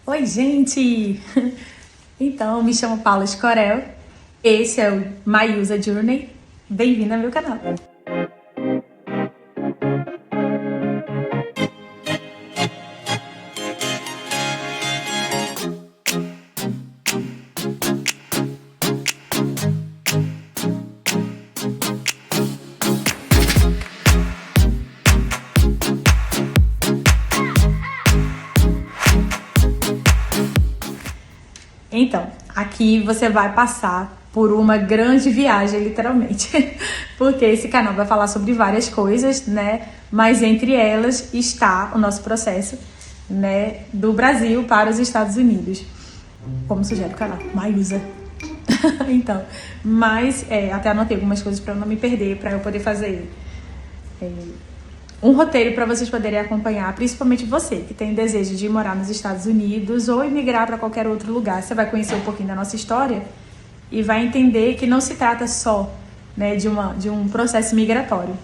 Oi, gente! Então, me chamo Paula Escorel, esse é o My User Journey. Bem-vindo ao meu canal. Então, aqui você vai passar por uma grande viagem, literalmente, porque esse canal vai falar sobre várias coisas, né? Mas entre elas está o nosso processo, né, do Brasil para os Estados Unidos. Como sugere o canal, My User. Então, mas até anotei algumas coisas para eu não me perder, para eu poder fazer um roteiro para vocês poderem acompanhar, principalmente você que tem desejo de morar nos Estados Unidos ou emigrar para qualquer outro lugar. Você vai conhecer um pouquinho da nossa história e vai entender que não se trata só, né, de um processo migratório.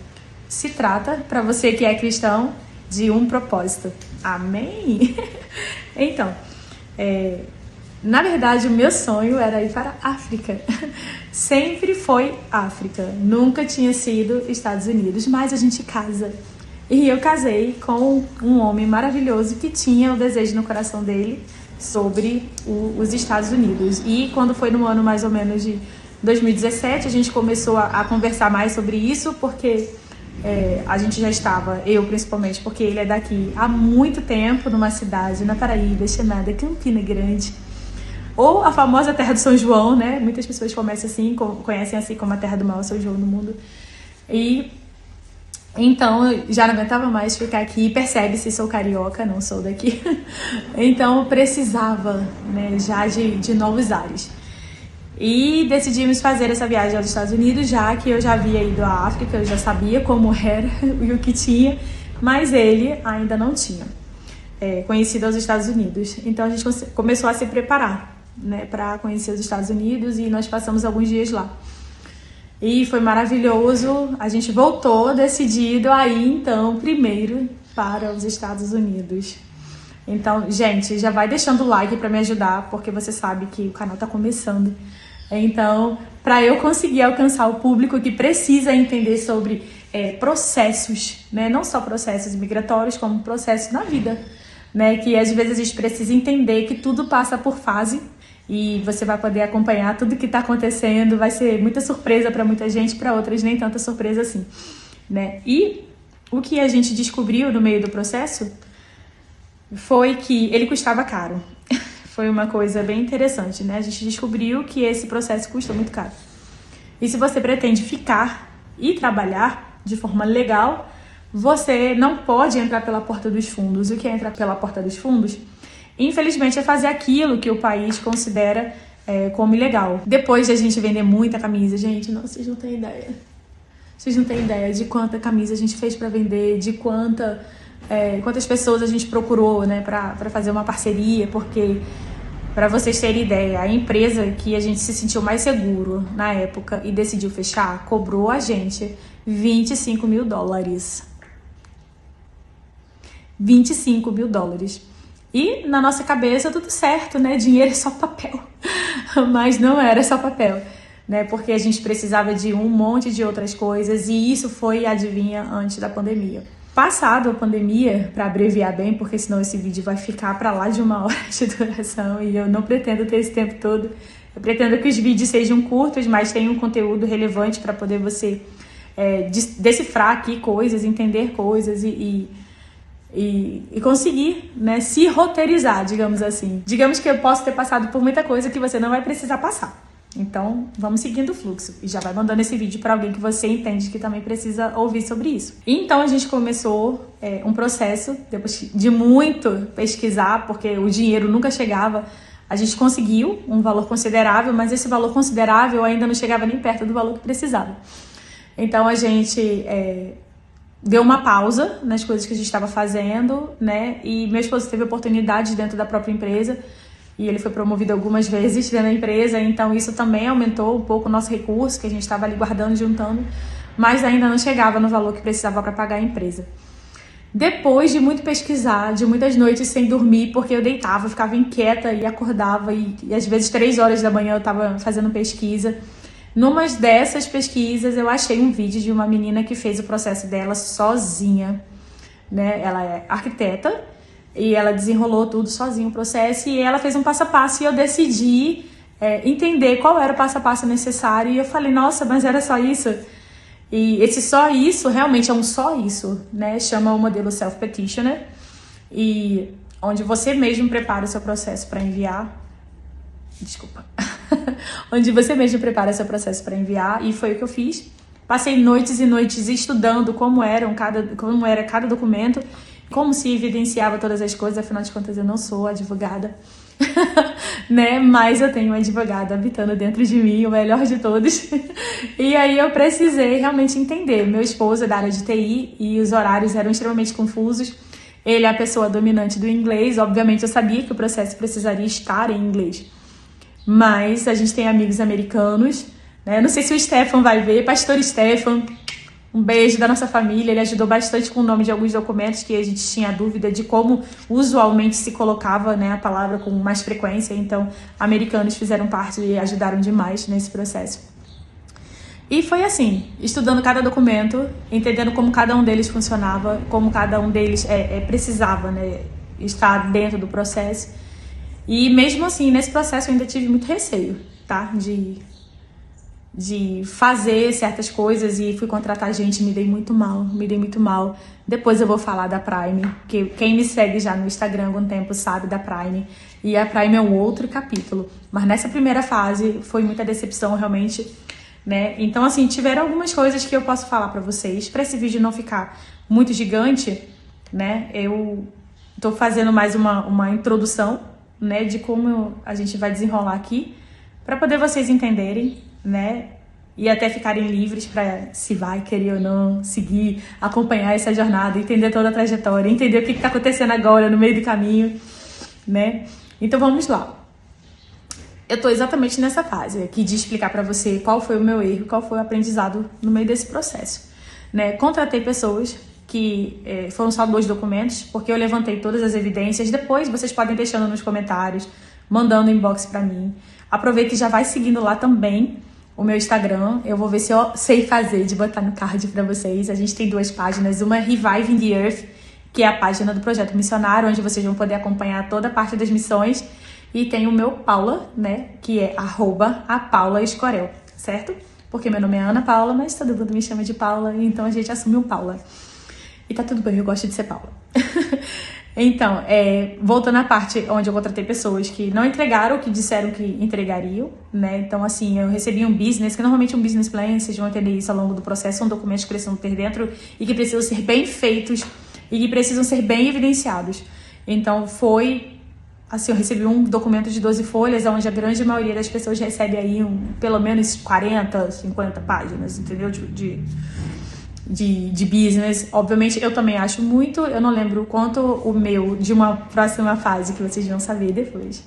Se trata, para você que é cristão, de um propósito. Amém? Então, na verdade, o meu sonho era ir para a África. Sempre foi África. Nunca tinha sido Estados Unidos, mas a gente casa. E eu casei com um homem maravilhoso que tinha o desejo no coração dele sobre os Estados Unidos. E quando foi no ano mais ou menos de 2017, a gente começou a conversar mais sobre isso, porque a gente já estava, eu principalmente, porque ele é daqui há muito tempo, numa cidade na Paraíba chamada Campina Grande, ou a famosa terra do São João, né? Muitas pessoas conhecem assim como a terra do maior São João do mundo. E então, eu já não aguentava mais ficar aqui. Percebe-se, sou carioca, não sou daqui. Então, precisava, né, já de novos ares. E decidimos fazer essa viagem aos Estados Unidos, já que eu já havia ido à África, eu já sabia como era e o que tinha, mas ele ainda não tinha conhecido os Estados Unidos. Então, a gente começou a se preparar, né, para conhecer os Estados Unidos e nós passamos alguns dias lá. E foi maravilhoso, a gente voltou decidido aí então primeiro para os Estados Unidos. Então, gente, já vai deixando o like para me ajudar, porque você sabe que o canal tá começando. Então, para eu conseguir alcançar o público que precisa entender sobre processos, né? Não só processos migratórios, como processos na vida, né? Que às vezes a gente precisa entender que tudo passa por fase. E você vai poder acompanhar tudo que está acontecendo, vai ser muita surpresa para muita gente, para outras nem tanta surpresa assim, né? E o que a gente descobriu no meio do processo foi que ele custava caro. Foi uma coisa bem interessante, né? A gente descobriu que esse processo custa muito caro. E se você pretende ficar e trabalhar de forma legal, você não pode entrar pela porta dos fundos. O que é entrar pela porta dos fundos? Infelizmente, é fazer aquilo que o país considera como ilegal. Depois de a gente vender muita camisa, gente, não, vocês não têm ideia. Vocês não têm ideia de quanta camisa a gente fez para vender, de quantas pessoas a gente procurou, né, para fazer uma parceria, porque, para vocês terem ideia, a empresa que a gente se sentiu mais seguro na época e decidiu fechar, cobrou a gente $25 mil. $25 mil. E na nossa cabeça tudo certo, né? Dinheiro é só papel. Mas não era só papel, né? Porque a gente precisava de um monte de outras coisas e isso foi, adivinha, antes da pandemia. Passado a pandemia, para abreviar bem, porque senão esse vídeo vai ficar para lá de 1 hora de duração e eu não pretendo ter esse tempo todo. Eu pretendo que os vídeos sejam curtos, mas tenham um conteúdo relevante para poder você decifrar aqui coisas, entender coisas e conseguir, né, se roteirizar, digamos assim. Digamos que eu posso ter passado por muita coisa que você não vai precisar passar. Então, vamos seguindo o fluxo. E já vai mandando esse vídeo para alguém que você entende que também precisa ouvir sobre isso. E então, a gente começou um processo, depois de muito pesquisar, porque o dinheiro nunca chegava. A gente conseguiu um valor considerável, mas esse valor considerável ainda não chegava nem perto do valor que precisava. Então, a gente deu uma pausa nas coisas que a gente estava fazendo, né? E meu esposo teve oportunidades dentro da própria empresa e ele foi promovido algumas vezes dentro da empresa, então isso também aumentou um pouco o nosso recurso que a gente estava ali guardando, juntando, mas ainda não chegava no valor que precisava para pagar a empresa. Depois de muito pesquisar, de muitas noites sem dormir, porque eu deitava, ficava inquieta e acordava, e às vezes 3 horas da manhã eu tava fazendo pesquisa. Numa dessas pesquisas eu achei um vídeo de uma menina que fez o processo dela sozinha, né? Ela é arquiteta e ela desenrolou tudo sozinha o processo, e ela fez um passo a passo, e eu decidi entender qual era o passo a passo necessário, e eu falei, nossa, mas era só isso? E esse só isso realmente é um só isso, né? Chama o modelo Self-Petitioner, e onde você mesmo prepara o seu processo para enviar. Desculpa. Onde você mesmo prepara o seu processo para enviar, e foi o que eu fiz. Passei noites e noites estudando como era cada documento, como se evidenciava todas as coisas. Afinal de contas, eu não sou advogada, né? Mas eu tenho um advogado habitando dentro de mim, o melhor de todos. E aí eu precisei realmente entender. Meu esposo é da área de TI e os horários eram extremamente confusos. Ele é a pessoa dominante do inglês. Obviamente eu sabia que o processo precisaria estar em inglês, mas a gente tem amigos americanos, né? Não sei se o Stefan vai ver. Pastor Stefan, um beijo da nossa família. Ele ajudou bastante com o nome de alguns documentos que a gente tinha dúvida de como usualmente se colocava, né, a palavra com mais frequência. Então, americanos fizeram parte e ajudaram demais nesse processo. E foi assim, estudando cada documento, entendendo como cada um deles funcionava, como cada um deles precisava, né, estar dentro do processo. E mesmo assim, nesse processo eu ainda tive muito receio, tá? De fazer certas coisas, e fui contratar gente, me dei muito mal. Depois eu vou falar da Prime, que quem me segue já no Instagram há algum tempo sabe da Prime, e a Prime é um outro capítulo. Mas nessa primeira fase foi muita decepção realmente, né? Então assim, tiveram algumas coisas que eu posso falar pra vocês. Pra esse vídeo não ficar muito gigante, né, eu tô fazendo mais uma introdução, né, de como a gente vai desenrolar aqui, pra poder vocês entenderem, né? E até ficarem livres para, se vai querer ou não, seguir, acompanhar essa jornada, entender toda a trajetória, entender o que está acontecendo agora no meio do caminho, né? Então vamos lá. Eu tô exatamente nessa fase aqui de explicar para você qual foi o meu erro, qual foi o aprendizado no meio desse processo, né? Contratei pessoas que foram só 2 documentos, porque eu levantei todas as evidências. Depois vocês podem deixando nos comentários, mandando inbox para mim. Aproveita e já vai seguindo lá também o meu Instagram. Eu vou ver se eu sei fazer de botar no card pra vocês. A gente tem 2 páginas. Uma é Reviving the Earth, que é a página do Projeto Missionário, onde vocês vão poder acompanhar toda a parte das missões. E tem o meu Paula, né, que é @apaulaescorel, certo? Porque meu nome é Ana Paula, mas todo mundo me chama de Paula, então a gente assume o Paula. E tá tudo bem, eu gosto de ser Paula. Então, voltando à parte onde eu contratei pessoas que não entregaram o que disseram que entregariam, né? Então, assim, eu recebi um business, que normalmente um business plan, vocês vão entender isso ao longo do processo, são documentos que precisam ter dentro e que precisam ser bem feitos e que precisam ser bem evidenciados. Então, foi, assim, eu recebi um documento de 12 folhas, onde a grande maioria das pessoas recebe aí pelo menos 40, 50 páginas, entendeu? De business. Obviamente eu também acho muito, eu não lembro quanto o meu de uma próxima fase, que vocês vão saber depois,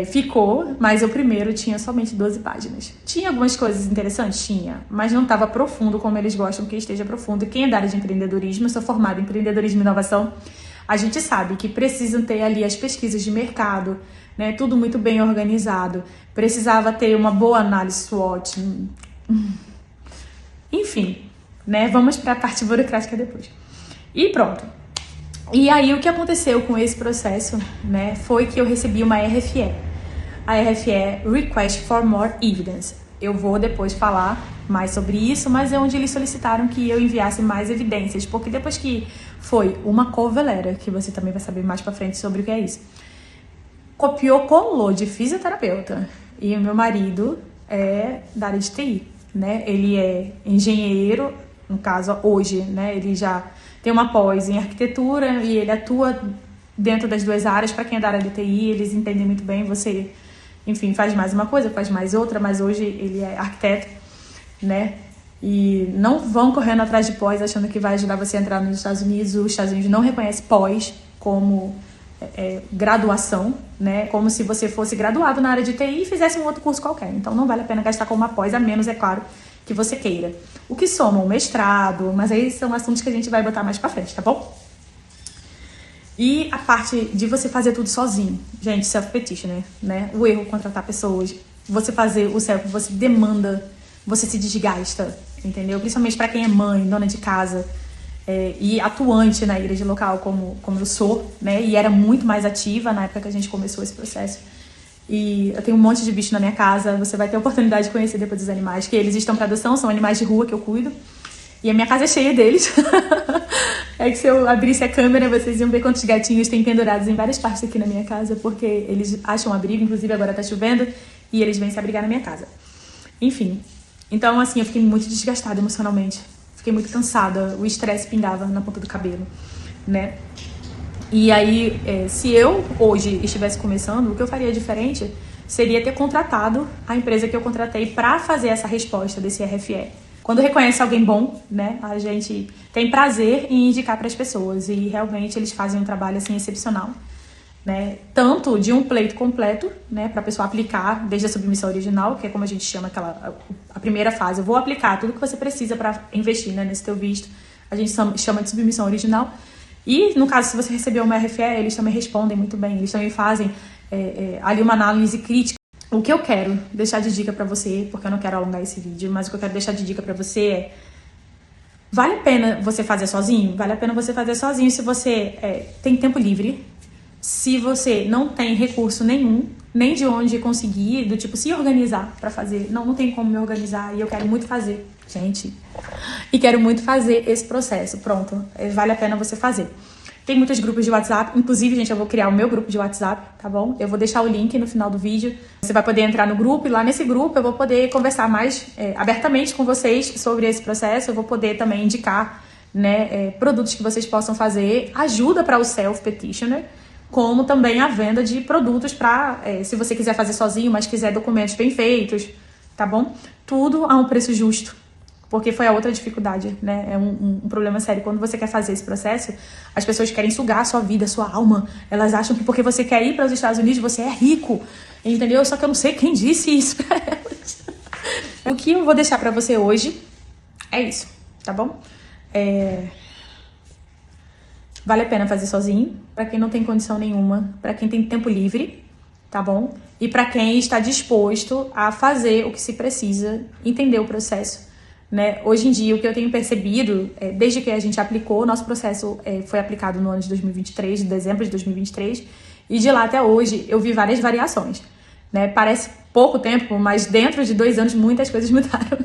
ficou, mas o primeiro tinha somente 12 páginas. Tinha algumas coisas interessantes? Tinha, mas não estava profundo como eles gostam que esteja profundo. Quem é da área de empreendedorismo, eu sou formada em empreendedorismo e inovação, a gente sabe que precisam ter ali as pesquisas de mercado, né, tudo muito bem organizado, precisava ter uma boa análise SWOT, enfim, né? Vamos para a parte burocrática depois. E pronto. E aí o que aconteceu com esse processo, né, foi que eu recebi uma RFE. A RFE é Request for More Evidence. Eu vou depois falar mais sobre isso, mas é onde eles solicitaram que eu enviasse mais evidências, porque depois que foi uma cover letter, que você também vai saber mais pra frente sobre o que é isso, copiou, colou de fisioterapeuta, e o meu marido é da área de TI, né? Ele é engenheiro, no caso hoje, né? Ele já tem uma pós em arquitetura e ele atua dentro das 2 áreas. Para quem é da área de TI, eles entendem muito bem. Você, enfim, faz mais uma coisa, faz mais outra, mas hoje ele é arquiteto, né? E não vão correndo atrás de pós achando que vai ajudar você a entrar nos Estados Unidos. Os Estados Unidos não reconhece pós como graduação, né? Como se você fosse graduado na área de TI e fizesse um outro curso qualquer. Então não vale a pena gastar com uma pós, a menos, é claro, que você queira. O que soma um mestrado, mas aí são assuntos que a gente vai botar mais pra frente, tá bom? E a parte de você fazer tudo sozinho. Gente, self-petitioner, né? O erro, contratar pessoas. Você fazer o self, você demanda, você se desgasta, entendeu? Principalmente pra quem é mãe, dona de casa, e atuante na igreja local, como eu sou, né? E era muito mais ativa na época que a gente começou esse processo. E eu tenho um monte de bicho na minha casa, você vai ter a oportunidade de conhecer depois dos animais, que eles estão para adoção, são animais de rua que eu cuido. E a minha casa é cheia deles. É que se eu abrisse a câmera, vocês iam ver quantos gatinhos tem pendurados em várias partes aqui na minha casa, porque eles acham abrigo, inclusive agora tá chovendo, e eles vêm se abrigar na minha casa. Enfim, então assim, eu fiquei muito desgastada emocionalmente. Fiquei muito cansada, o estresse pingava na ponta do cabelo, né? E aí, se eu hoje estivesse começando, o que eu faria diferente seria ter contratado a empresa que eu contratei para fazer essa resposta desse RFE. Quando reconhece alguém bom, né, a gente tem prazer em indicar para as pessoas e realmente eles fazem um trabalho assim excepcional, né? Tanto de um pleito completo, né, para a pessoa aplicar desde a submissão original, que é como a gente chama a primeira fase. Eu vou aplicar tudo que você precisa para investir, né, nesse teu visto. A gente chama de submissão original. E no caso, se você recebeu uma RFE, eles também respondem muito bem. Eles também fazem ali uma análise crítica. O que eu quero deixar de dica pra você, porque eu não quero alongar esse vídeo, mas o que eu quero deixar de dica pra você é: vale a pena você fazer sozinho? Vale a pena você fazer sozinho se você tem tempo livre, se você não tem recurso nenhum, nem de onde conseguir, do tipo, se organizar pra fazer. Não tem como me organizar e eu quero muito fazer, gente. E quero muito fazer esse processo. Pronto, vale a pena você fazer. Tem muitos grupos de WhatsApp, inclusive, gente, eu vou criar o meu grupo de WhatsApp, tá bom? Eu vou deixar o link no final do vídeo. Você vai poder entrar no grupo e lá nesse grupo eu vou poder conversar mais abertamente com vocês sobre esse processo. Eu vou poder também indicar, né, produtos que vocês possam fazer, ajuda para o self-petitioner, como também a venda de produtos para, se você quiser fazer sozinho, mas quiser documentos bem feitos, tá bom? Tudo a um preço justo. Porque foi a outra dificuldade, né? É um problema sério. Quando você quer fazer esse processo, as pessoas querem sugar a sua vida, a sua alma. Elas acham que porque você quer ir para os Estados Unidos, você é rico, entendeu? Só que eu não sei quem disse isso pra elas. O que eu vou deixar pra você hoje é isso, tá bom? Vale a pena fazer sozinho, pra quem não tem condição nenhuma, pra quem tem tempo livre, tá bom? E pra quem está disposto a fazer o que se precisa, entender o processo. Né? Hoje em dia, o que eu tenho percebido, desde que a gente aplicou, nosso processo foi aplicado no ano de 2023, de dezembro de 2023, e de lá até hoje eu vi várias variações. Né? Parece pouco tempo, mas dentro de 2 anos muitas coisas mudaram.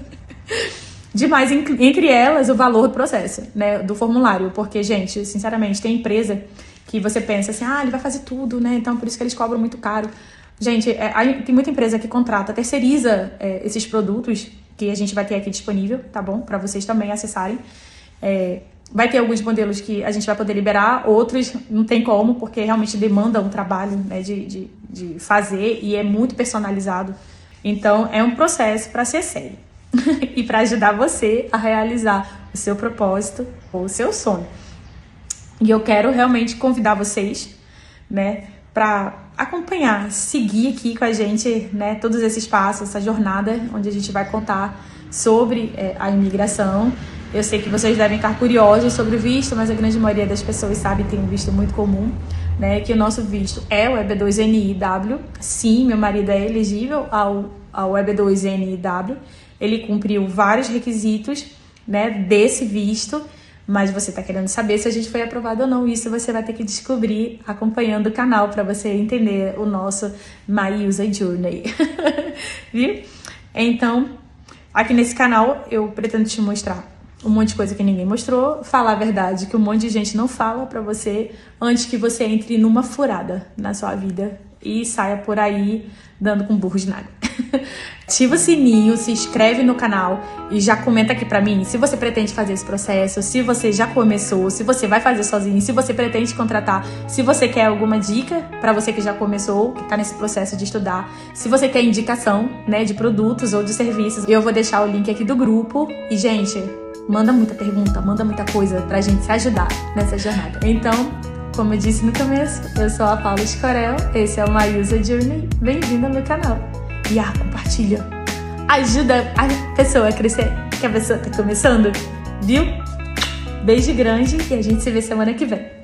Demais, entre elas, o valor do processo, né? Do formulário, porque, gente, sinceramente, tem empresa que você pensa assim, ele vai fazer tudo, né? Então por isso que eles cobram muito caro. Gente, tem muita empresa que contrata, terceiriza esses produtos que a gente vai ter aqui disponível, tá bom? Para vocês também acessarem. Vai ter alguns modelos que a gente vai poder liberar, outros não tem como, porque realmente demanda um trabalho, né, de fazer e é muito personalizado. Então, é um processo para ser sério e para ajudar você a realizar o seu propósito ou o seu sonho. E eu quero realmente convidar vocês, né, para acompanhar, seguir aqui com a gente, né, todos esses passos, essa jornada onde a gente vai contar sobre a imigração. Eu sei que vocês devem estar curiosos sobre o visto, mas a grande maioria das pessoas sabe que tem um visto muito comum, né, que o nosso visto é o EB2NIW. Sim, meu marido é elegível ao EB2NIW. Ele cumpriu vários requisitos, né, desse visto. Mas você está querendo saber se a gente foi aprovado ou não. Isso você vai ter que descobrir acompanhando o canal para você entender o nosso My User Journey. Viu? Então, aqui nesse canal eu pretendo te mostrar um monte de coisa que ninguém mostrou, falar a verdade que um monte de gente não fala para você, antes que você entre numa furada na sua vida e saia por aí dando com burros na água. Ativa o sininho, se inscreve no canal e já comenta aqui pra mim se você pretende fazer esse processo, se você já começou, se você vai fazer sozinho, se você pretende contratar, se você quer alguma dica pra você que já começou, que tá nesse processo de estudar, se você quer indicação, né, de produtos ou de serviços. Eu vou deixar o link aqui do grupo e, gente, manda muita pergunta, manda muita coisa pra gente se ajudar nessa jornada. Então, como eu disse no começo, eu sou a Paula Escorel, esse é o My User Journey, bem-vindo ao meu canal. E compartilha, ajuda a pessoa a crescer, que a pessoa tá começando, viu? Beijo grande e a gente se vê semana que vem.